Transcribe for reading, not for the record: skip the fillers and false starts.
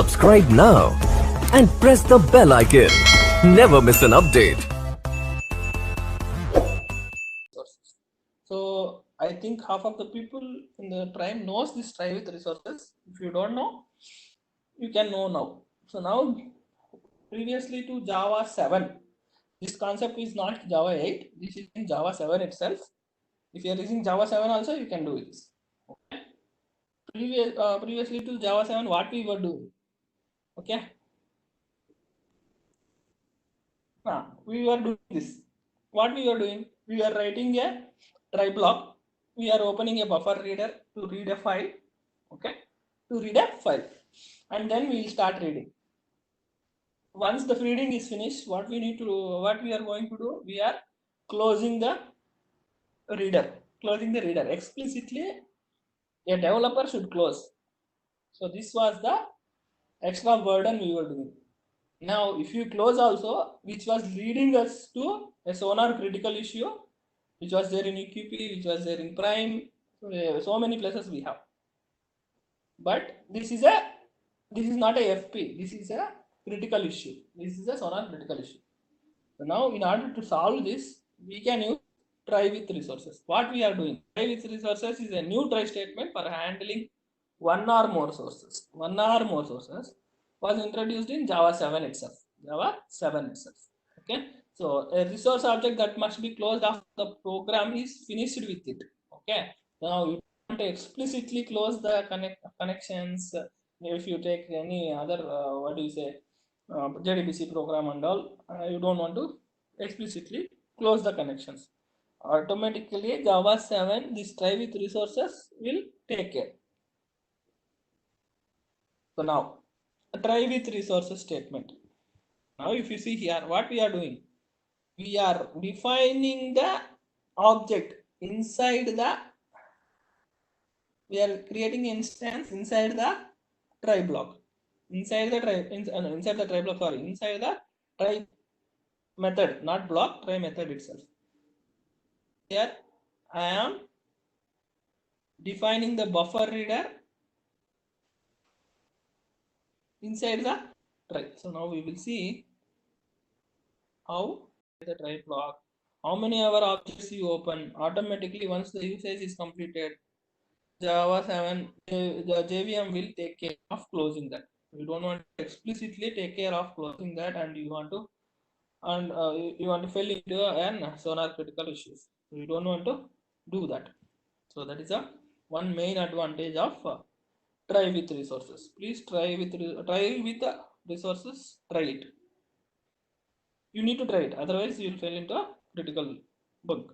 Subscribe now and press the bell icon. Never miss an update. So I think half of the people in the Prime knows this try with resources. If you don't know, you can know now. So now, previously to Java 7, this concept is not Java 8. This is in Java 7 itself. If you are using Java 7 also, you can do this. Okay. Previously to Java 7, what we were doing? Okay. We were doing this. What we were doing? We are writing a try block. We are opening a buffer reader to read a file. Okay, to read a file, and then we will start reading. Once the reading is finished, what we need to do, what we are going to do? We are closing the reader. Closing the reader explicitly. A developer should close. So this was the extra burden we were doing. Now, if you close also, which was leading us to a Sonar critical issue, which was there in EQP, which was there in Prime, so many places we have. But this is not a FP. This is a critical issue. This is a Sonar critical issue. So now, in order to solve this, we can use try with resources. What we are doing? Try with resources is a new try statement for handling one or more sources. One or more sources was introduced in Java 7 itself. Java 7 itself. Okay. So a resource object that must be closed after the program is finished with it. Okay. Now you want to explicitly close the connections. If you take any other what do you say JDBC program and all, you don't want to explicitly close the connections. Automatically Java 7 this try with resources will take care. So now a try with resources statement. Now if you see here what we are doing, we are defining the object inside the, we are creating instance inside the try block, inside the try block, sorry, inside the try method, not block, try method itself. Here I am defining the buffer reader inside the try. So now we will see how the try block, how many other objects you open automatically. Once the usage is completed, Java 7, the JVM will take care of closing that. You don't want to explicitly take care of closing that, and you want to, and you want to fill into an Sonar critical issues. So you don't want to do that. So that is a one main advantage of try with resources. Please try with the resources. Try it. You need to try it, otherwise you will fail into a critical bug.